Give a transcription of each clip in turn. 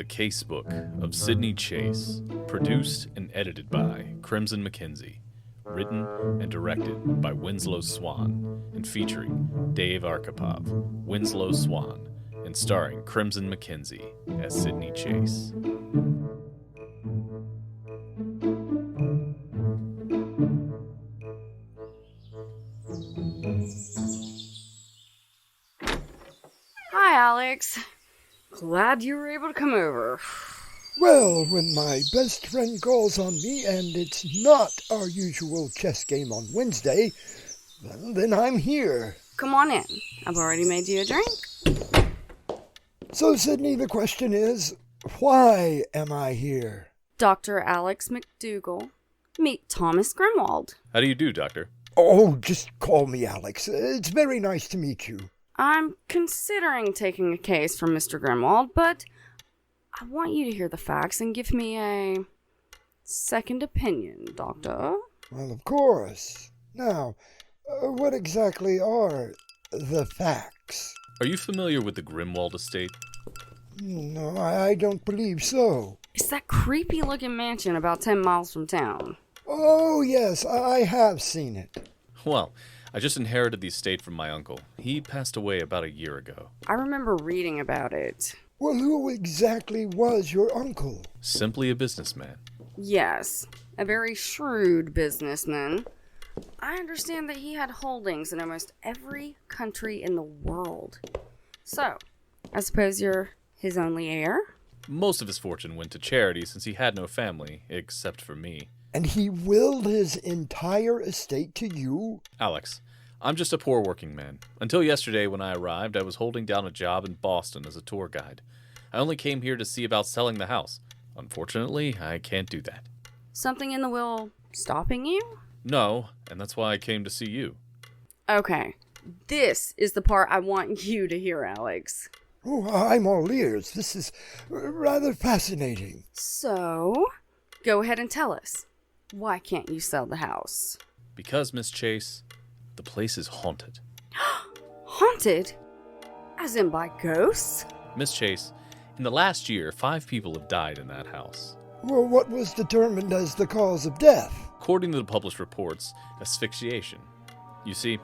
the Casebook of Sydney Chase, produced and edited by Crimson McKenzie, written and directed by Winslow Swan, and featuring Dave Arkipov, Winslow Swan, and starring Crimson McKenzie as Sydney Chase. Hi, Alex. Glad you were able to come over. Well, when my best friend calls on me and it's not our usual chess game on Wednesday, well, then I'm here. Come on in. I've already made you a drink. So, Sydney, the question is, why am I here? Dr. Alex McDougall. Meet Thomas Grimswald. How do you do, Doctor? Oh, just call me Alex. It's very nice to meet you. I'm considering taking a case from Mr. Grimswald, but I want you to hear the facts and give me a second opinion, Doctor. Well, of course. Now, what exactly are the facts? Are you familiar with the Grimswald estate? No, I don't believe so. It's that creepy-looking mansion about 10 miles from town. Oh, yes, I have seen it. Well, I just inherited the estate from my uncle. He passed away about a year ago. I remember reading about it. Well, who exactly was your uncle? Simply a businessman. Yes, a very shrewd businessman. I understand that he had holdings in almost every country in the world. So, I suppose you're his only heir? Most of his fortune went to charity since he had no family, except for me. And he willed his entire estate to you? Alex, I'm just a poor working man. Until yesterday when I arrived, I was holding down a job in Boston as a tour guide. I only came here to see about selling the house. Unfortunately, I can't do that. Something in the will stopping you? No, and that's why I came to see you. Okay, this is the part I want you to hear, Alex. Oh, I'm all ears. This is rather fascinating. So, go ahead and tell us. Why can't you sell the house? Because, Miss Chase, the place is haunted. Haunted? As in by ghosts? Miss Chase, in the last year, 5 people have died in that house. Well, what was determined as the cause of death? According to the published reports, asphyxiation. You see,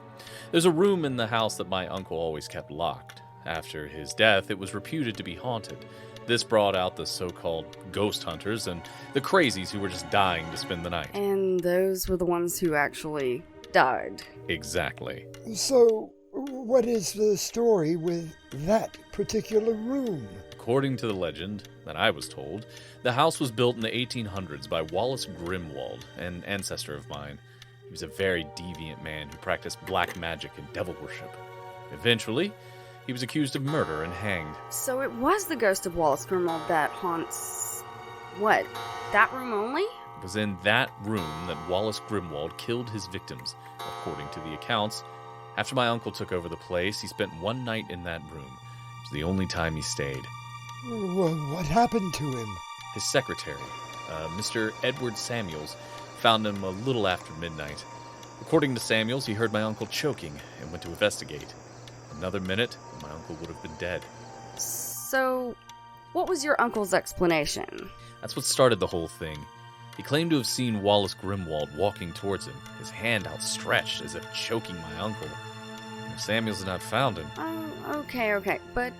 there's a room in the house that my uncle always kept locked. After his death, it was reputed to be haunted. This brought out the so-called ghost hunters and the crazies who were just dying to spend the night. And those were the ones who actually died. Exactly. So, what is the story with that particular room? According to the legend that I was told, the house was built in the 1800s by Wallace Grimswald, an ancestor of mine. He was a very deviant man who practiced black magic and devil worship. Eventually, he was accused of murder and hanged. So it was the ghost of Wallace Grimswald that haunts... what? That room only? It was in that room that Wallace Grimswald killed his victims, according to the accounts. After my uncle took over the place, he spent one night in that room. It was the only time he stayed. Well, what happened to him? His secretary, Mr. Edward Samuels, found him a little after midnight. According to Samuels, he heard my uncle choking and went to investigate. Another minute, and my uncle would have been dead. So, what was your uncle's explanation? That's what started the whole thing. He claimed to have seen Wallace Grimswald walking towards him, his hand outstretched as if choking my uncle. Samuels had not found him. Oh, okay. But,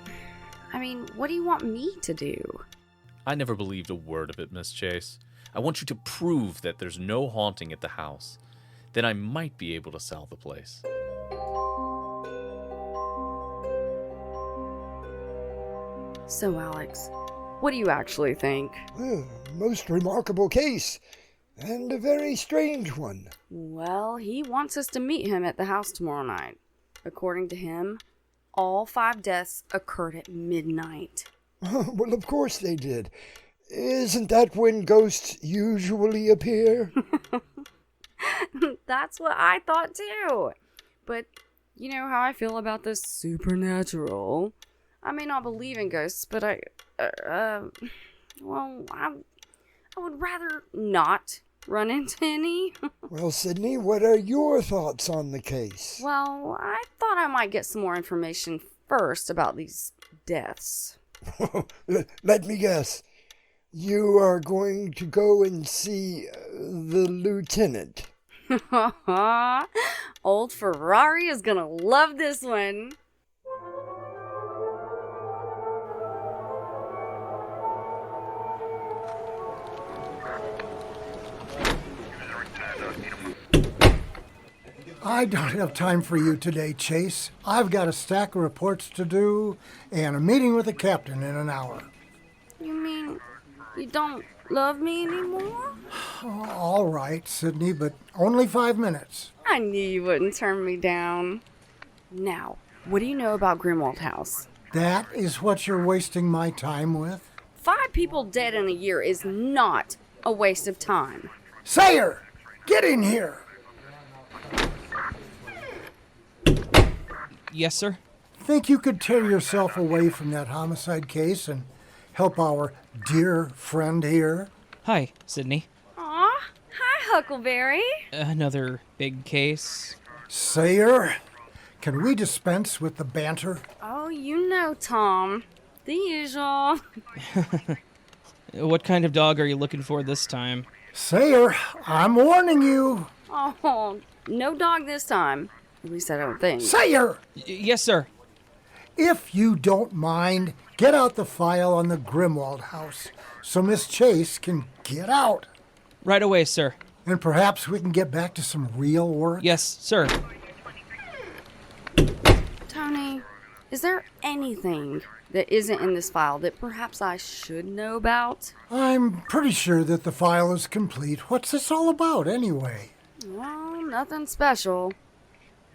I mean, what do you want me to do? I never believed a word of it, Miss Chase. I want you to prove that there's no haunting at the house. Then I might be able to sell the place. So, Alex, what do you actually think? Most remarkable case, and a very strange one. Well, he wants us to meet him at the house tomorrow night. According to him, all 5 deaths occurred at midnight. Well, of course they did. Isn't that when ghosts usually appear? That's what I thought too. But you know how I feel about the supernatural. I may not believe in ghosts, but I would rather not run into any. Well, Sydney, what are your thoughts on the case? Well, I thought I might get some more information first about these deaths. Let me guess. You are going to go and see the lieutenant. Old Ferrari is gonna love this one. I don't have time for you today, Chase. I've got a stack of reports to do and a meeting with the captain in an hour. You mean you don't love me anymore? All right, Sydney, but only 5 minutes. I knew you wouldn't turn me down. Now, what do you know about Grimswald House? That is what you're wasting my time with? 5 people dead in a year is not a waste of time. Sayer, get in here! Yes, sir? Think you could tear yourself away from that homicide case and help our dear friend here? Hi, Sydney. Aw, hi, Huckleberry. Another big case. Sayer, can we dispense with the banter? Oh, you know, Tom. The usual. What kind of dog are you looking for this time? Sayer, I'm warning you. Oh, no dog this time. At least I don't think. Sayer! Yes, sir. If you don't mind, get out the file on the Grimswald house so Miss Chase can get out. Right away, sir. And perhaps we can get back to some real work. Yes, sir. Tony, is there anything that isn't in this file that perhaps I should know about? I'm pretty sure that the file is complete. What's this all about, anyway? Well, nothing special.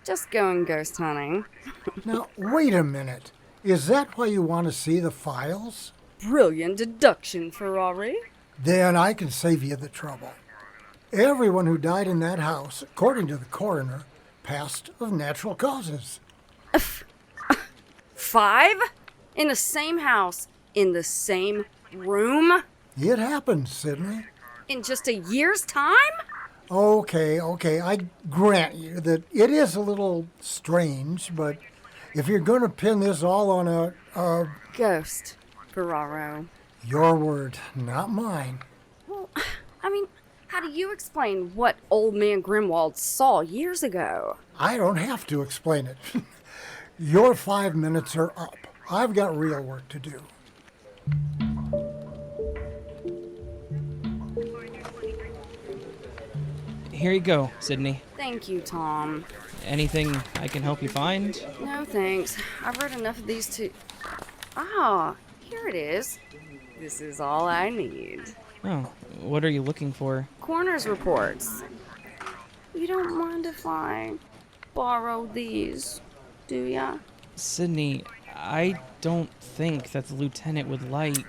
Just going ghost hunting. Now, wait a minute. Is that why you want to see the files? Brilliant deduction, Ferrari. Then I can save you the trouble. Everyone who died in that house, according to the coroner, passed of natural causes. 5? In the same house, in the same room? It happened, Sydney. In just a year's time? Okay, I grant you that it is a little strange, but if you're going to pin this all on a Ghost, Ferraro. your word, not mine. Well, I mean, how do you explain what old man Grimswald saw years ago? I don't have to explain it. Your 5 minutes are up. I've got real work to do. Here you go, Sydney. Thank you, Tom. Anything I can help you find? No thanks. I've read enough of these to... Ah, here it is. This is all I need. Oh, what are you looking for? Coroner's reports. You don't mind if I borrow these, do ya? Sydney, I don't think that the lieutenant would like...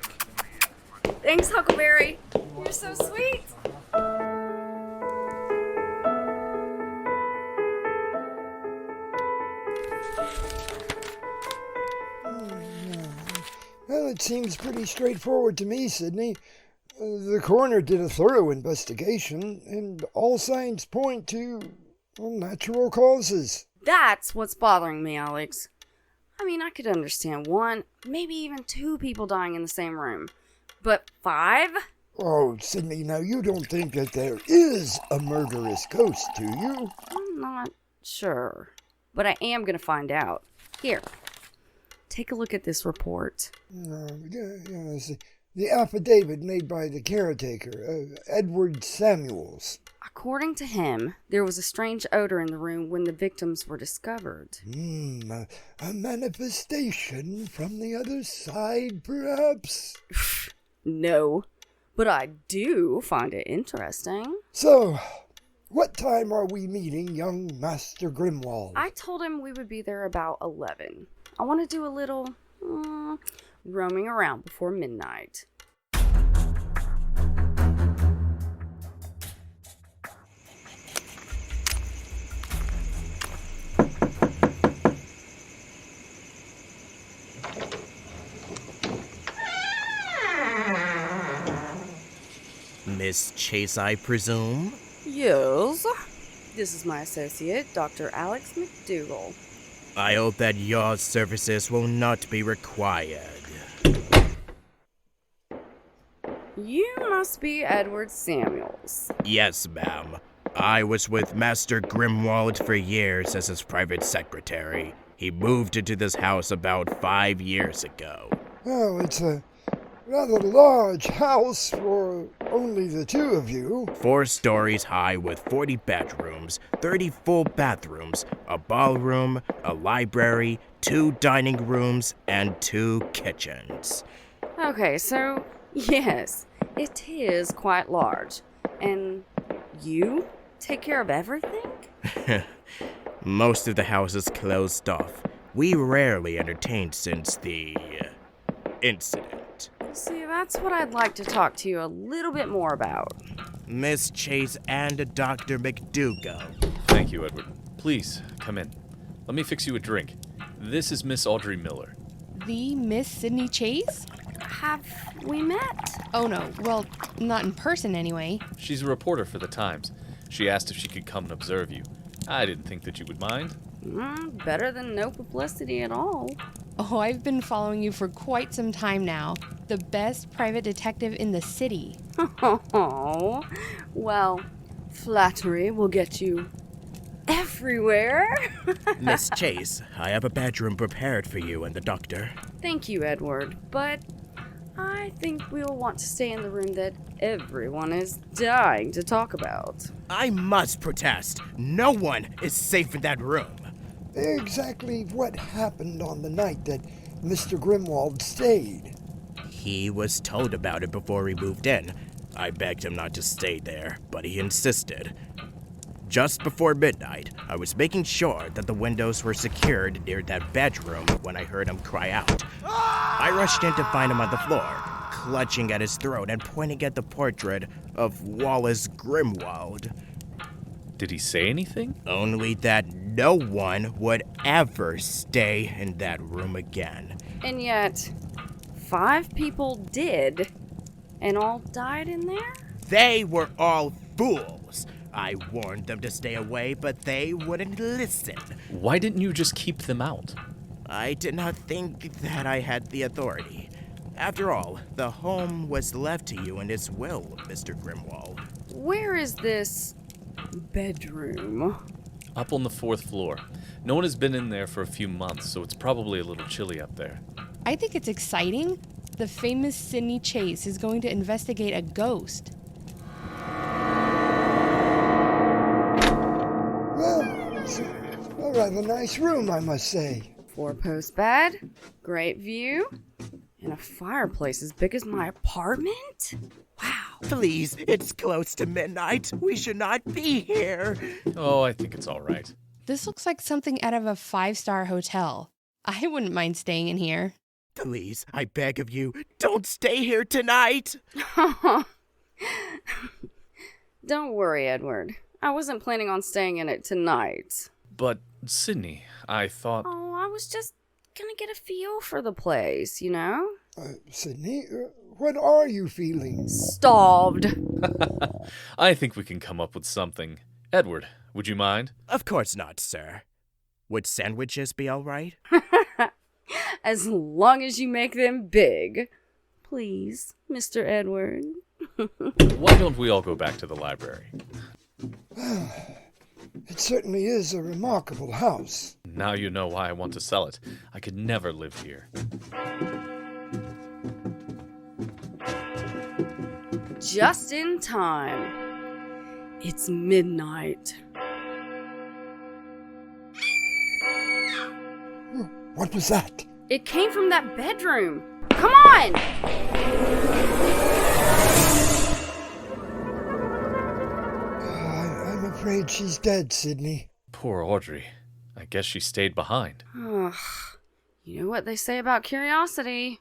Thanks, Huckleberry. You're so sweet. Well, it seems pretty straightforward to me, Sydney. The coroner did a thorough investigation, and all signs point to natural causes. That's what's bothering me, Alex. I mean, I could understand 1, maybe even 2 people dying in the same room. But 5? Oh, Sydney, now you don't think that there is a murderous ghost, do you? I'm not sure. But I am going to find out. Here. Take a look at this report. Yes, the affidavit made by the caretaker, Edward Samuels. According to him, there was a strange odor in the room when the victims were discovered. A manifestation from the other side, perhaps? No, but I do find it interesting. So, what time are we meeting young Master Grimswald? I told him we would be there about 11. I want to do a little roaming around before midnight. Miss Chase, I presume? Yes. This is my associate, Dr. Alex McDougal. I hope that your services will not be required. You must be Edward Samuels. Yes, ma'am. I was with Master Grimswald for years as his private secretary. He moved into this house about 5 years ago. Oh, it's a rather large house for only the two of you. 4 stories high with 40 bedrooms, 30 full bathrooms, a ballroom, a library, 2 dining rooms, and 2 kitchens. Okay, so, yes, it is quite large. And you take care of everything? Most of the house is closed off. We rarely entertain since the incident. See, that's what I'd like to talk to you a little bit more about. Miss Chase and Dr. McDougal. Thank you, Edward. Please, come in. Let me fix you a drink. This is Miss Audrey Miller. The Miss Sydney Chase? Have we met? Oh no, well, not in person anyway. She's a reporter for the Times. She asked if she could come and observe you. I didn't think that you would mind. Better than no publicity at all. Oh, I've been following you for quite some time now. The best private detective in the city. Oh, well, flattery will get you everywhere. Miss Chase, I have a bedroom prepared for you and the doctor. Thank you, Edward, but I think we'll want to stay in the room that everyone is dying to talk about. I must protest. No one is safe in that room. Exactly what happened on the night that Mr. Grimswald stayed. He was told about it before he moved in. I begged him not to stay there, but he insisted. Just before midnight, I was making sure that the windows were secured near that bedroom when I heard him cry out. I rushed in to find him on the floor, clutching at his throat and pointing at the portrait of Wallace Grimswald. Did he say anything? Only that no one would ever stay in that room again. And yet, 5 people did, and all died in there? They were all fools. I warned them to stay away, but they wouldn't listen. Why didn't you just keep them out? I did not think that I had the authority. After all, the home was left to you in its will, Mr. Grimswald. Where is this bedroom? Up on the 4th floor. No one has been in there for a few months, so it's probably a little chilly up there. I think it's exciting. The famous Sydney Chase is going to investigate a ghost. Well, it's a rather nice room, I must say. 4-post bed, great view, and a fireplace as big as my apartment? Wow. Please, it's close to midnight. We should not be here. Oh, I think it's all right. This looks like something out of a 5-star hotel. I wouldn't mind staying in here. Please, I beg of you, don't stay here tonight. Don't worry, Edward. I wasn't planning on staying in it tonight. But, Sydney, I thought... Oh, I was just gonna get a feel for the place, you know? Sydney, what are you feeling? Starved. I think we can come up with something. Edward, would you mind? Of course not, sir. Would sandwiches be all right? As long as you make them big. Please, Mr. Edward. Why don't we all go back to the library? It certainly is a remarkable house. Now you know why I want to sell it. I could never live here. Just in time. It's midnight. What was that? It came from that bedroom. Come on! I'm afraid she's dead, Sydney. Poor Audrey. I guess she stayed behind. You know what they say about curiosity.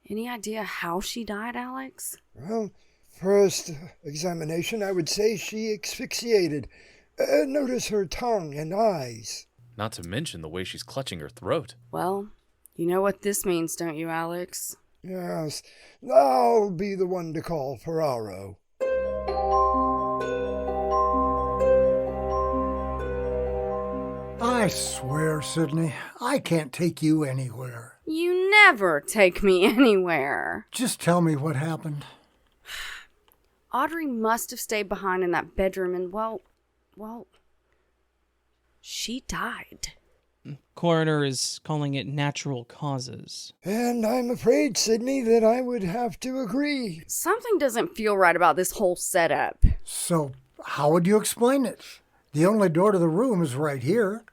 Any idea how she died, Alex? Well, first examination, I would say she asphyxiated. Notice her tongue and eyes. Not to mention the way she's clutching her throat. Well, you know what this means, don't you, Alex? Yes, I'll be the one to call Ferraro. I swear, Sydney, I can't take you anywhere. You never take me anywhere. Just tell me what happened. Audrey must have stayed behind in that bedroom and, well, she died. Coroner is calling it natural causes. And I'm afraid, Sydney, that I would have to agree. Something doesn't feel right about this whole setup. So, how would you explain it? The only door to the room is right here.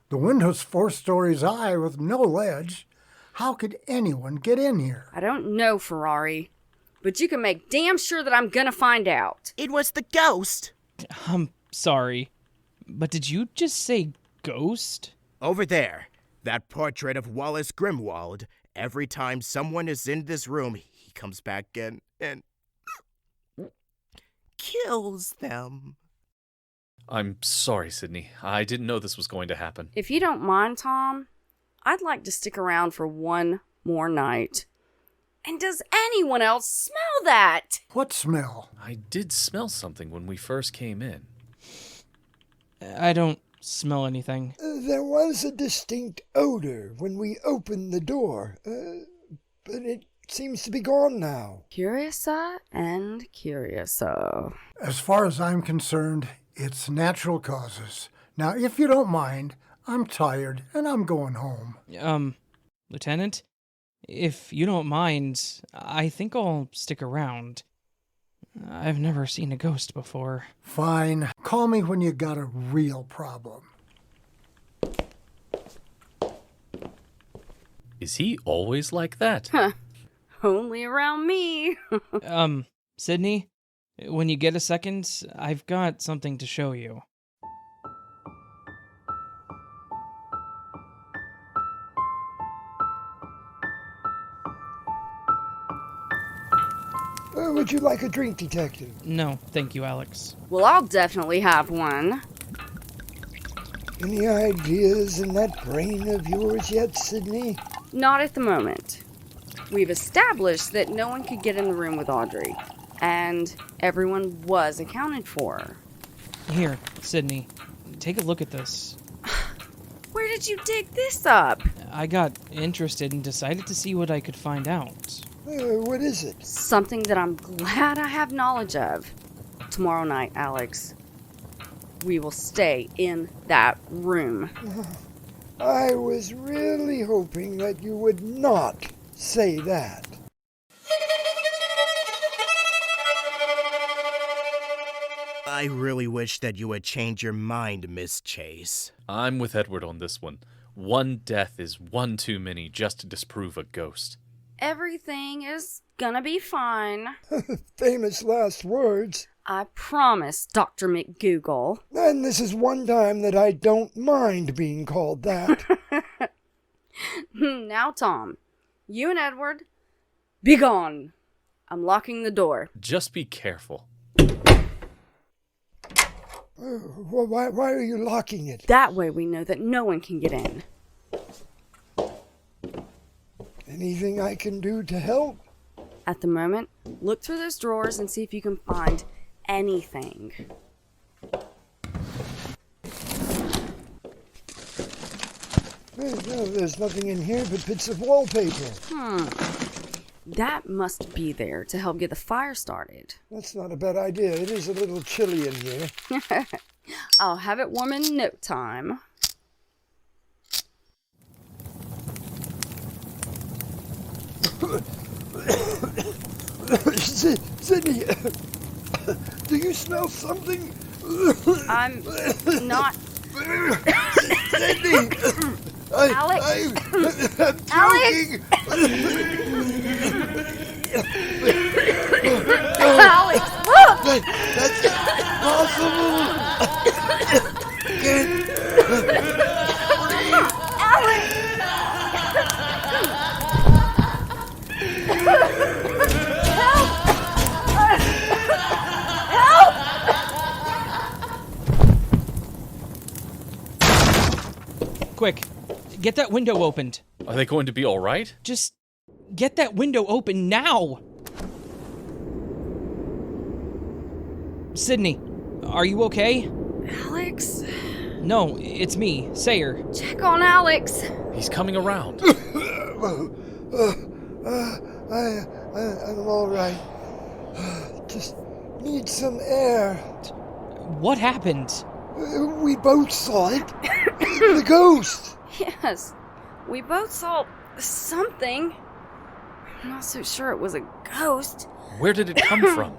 The window's 4 stories high with no ledge. How could anyone get in here? I don't know, Ferrari, but you can make damn sure that I'm gonna find out. It was the ghost. I'm sorry, but did you just say ghost? Over there, that portrait of Wallace Grimswald. Every time someone is in this room, he comes back and kills them. I'm sorry, Sydney. I didn't know this was going to happen. If you don't mind, Tom, I'd like to stick around for one more night. And does anyone else smell that? What smell? I did smell something when we first came in. I don't smell anything. There was a distinct odor when we opened the door, but it seems to be gone now. Curiouser and curiouser. As far as I'm concerned, it's natural causes. Now, if you don't mind, I'm tired and I'm going home. Lieutenant, if you don't mind, I think I'll stick around. I've never seen a ghost before. Fine. Call me when you got a real problem. Is he always like that? Huh. Only around me. Sydney, when you get a second, I've got something to show you. Would you like a drink, Detective? No, thank you, Alex. Well, I'll definitely have one. Any ideas in that brain of yours yet, Sydney? Not at the moment. We've established that no one could get in the room with Audrey, and everyone was accounted for. Here, Sydney, take a look at this. Where did you dig this up? I got interested and decided to see what I could find out. What is it? Something that I'm glad I have knowledge of. Tomorrow night, Alex, we will stay in that room. I was really hoping that you would not say that. I really wish that you would change your mind, Miss Chase. I'm with Edward on this one. One death is one too many just to disprove a ghost. Everything is gonna be fine. Famous last words. I promise, Dr. McGoogle. And this is one time that I don't mind being called that. Now, Tom, you and Edward, be gone. I'm locking the door. Just be careful. Why are you locking it? That way we know that no one can get in. Anything I can do to help? At the moment, look through those drawers and see if you can find anything. No, there's nothing in here but bits of wallpaper. That must be there to help get the fire started. That's not a bad idea. It is a little chilly in here. I'll have it warm in no time. Sydney, do you smell something? I'm not... Sydney! Alex! I'm Alex! choking! Alex, look! That's impossible! Alex! Quick, get that window opened. Are they going to be all right? Just get that window open now! Sydney, are you okay? Alex? No, it's me, Sayer. Check on Alex. He's coming around. I'm all right. Just Need some air. What happened? We both saw it. The ghost. Yes, we both saw something. I'm not so sure it was a ghost. Where did it come from?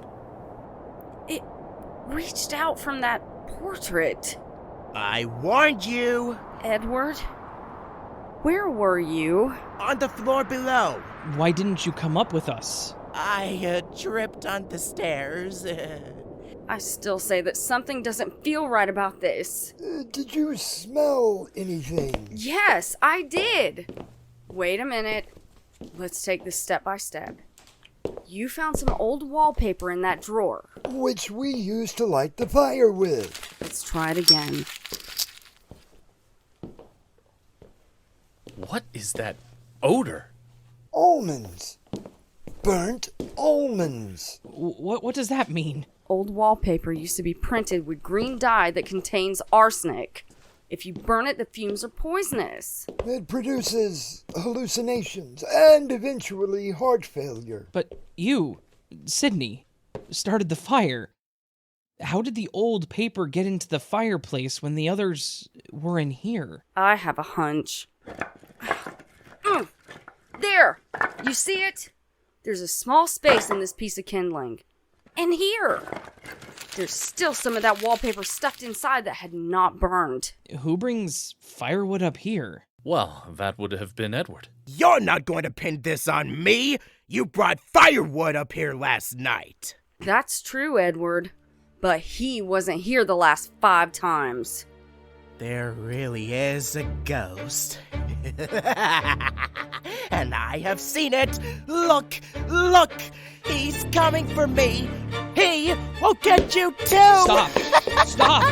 It reached out from that portrait. I warned you! Edward, where were you? On the floor below. Why didn't you come up with us? I tripped on the stairs. I still say that something doesn't feel right about this. Did you smell anything? Yes, I did. Wait a minute. Let's take this step by step. You found some old wallpaper in that drawer. Which we used to light the fire with. Let's try it again. What is that odor? Almonds. Burnt almonds. What does that mean? Old wallpaper used to be printed with green dye that contains arsenic. If you burn it, the fumes are poisonous. It produces hallucinations and eventually heart failure. But you, Sydney, started the fire. How did the old paper get into the fireplace when the others were in here? I have a hunch. There! You see it? There's a small space in this piece of kindling. And here! There's still some of that wallpaper stuffed inside that had not burned. Who brings firewood up here? Well, that would have been Edward. You're not going to pin this on me! You brought firewood up here last night! That's true, Edward. But he wasn't here the last 5 times. There really is a ghost. And I have seen it! Look! Look! He's coming for me! He will get you too! Stop! Stop!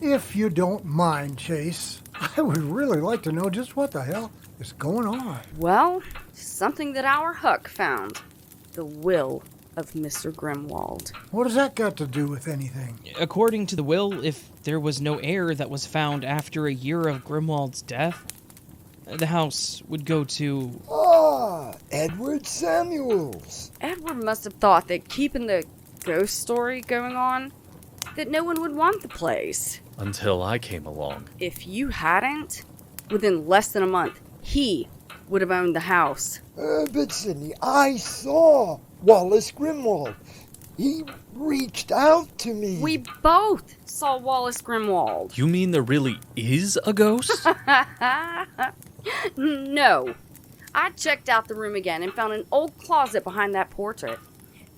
If you don't mind, Chase, I would really like to know just what the hell is going on. Well, something that our Huck found. The will of Mr. Grimswald. What has that got to do with anything? According to the will, if there was no heir that was found after a year of Grimswald's death, the house would go to... Edward Samuels. Edward must have thought that keeping the ghost story going on, that no one would want the place. Until I came along. If you hadn't, within less than a month, he would have owned the house. But Sydney, I saw Wallace Grimswald. He reached out to me. We both saw Wallace Grimswald. You mean there really is a ghost? No. I checked out the room again and found an old closet behind that portrait.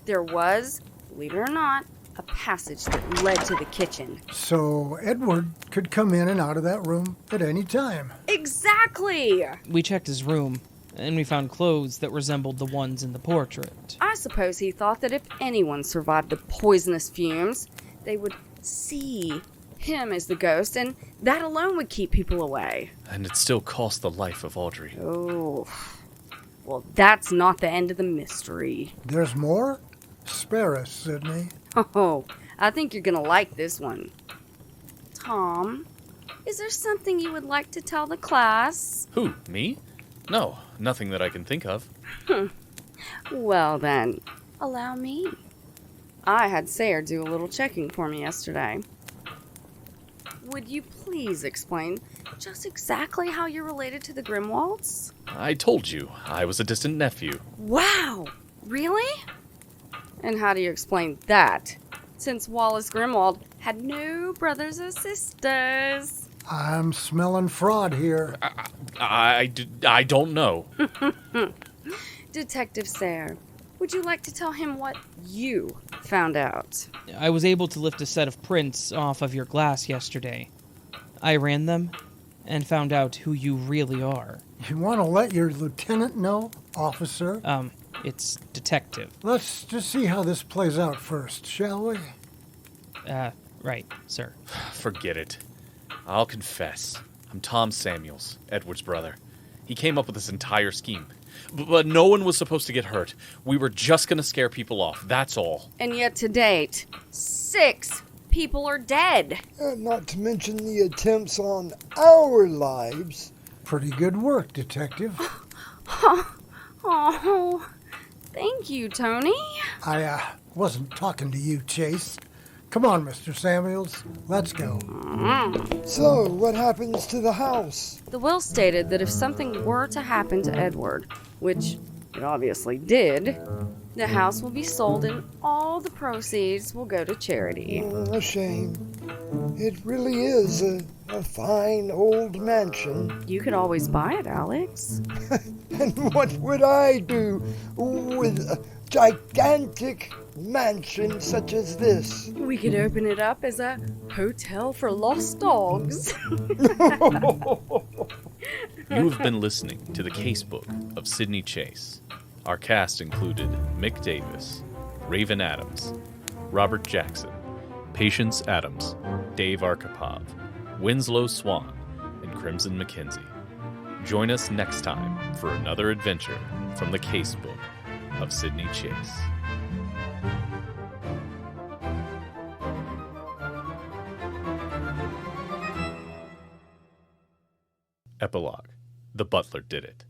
There was, believe it or not, a passage that led to the kitchen. So Edward could come in and out of that room at any time. Exactly! We checked his room, and we found clothes that resembled the ones in the portrait. I suppose he thought that if anyone survived the poisonous fumes, they would see him as the ghost, and that alone would keep people away. And it still cost the life of Audrey. Oh, well, that's not the end of the mystery. There's more? Spare us, Sydney. Oh, I think you're gonna like this one. Tom, is there something you would like to tell the class? Who, me? No, nothing that I can think of. Well then, allow me. I had Sayre do a little checking for me yesterday. Would you please explain just exactly how you're related to the Grimswalds? I told you, I was a distant nephew. Wow! Really? And how do you explain that? Since Wallace Grimswald had no brothers or sisters. I'm smelling fraud here. I don't know. Detective Sayre, would you like to tell him what you found out? I was able to lift a set of prints off of your glass yesterday. I ran them and found out who you really are. You want to let your lieutenant know, officer? It's detective. Let's just see how this plays out first, shall we? Right, sir. Forget it. I'll confess. I'm Tom Samuels, Edward's brother. He came up with this entire scheme. But no one was supposed to get hurt. We were just going to scare people off, that's all. And yet to date, 6 people are dead. Not to mention the attempts on our lives. Pretty good work, Detective. Oh, thank you, Tony. I wasn't talking to you, Chase. Come on, Mr. Samuels. Let's go. So, what happens to the house? The will stated that if something were to happen to Edward, which it obviously did, the house will be sold and all the proceeds will go to charity. A shame. It really is a fine old mansion. You could always buy it, Alex. And what would I do with a gigantic mansion such as this? We could open it up as a hotel for lost dogs. You have been listening to the Casebook of Sidney Chase. Our cast included Mick Davis, Raven Adams, Robert Jackson, Patience Adams, Dave Arkipov, Winslow Swan, and Crimson McKenzie. Join us next time for another adventure from the Casebook of Sidney Chase. Epilogue. The butler did it.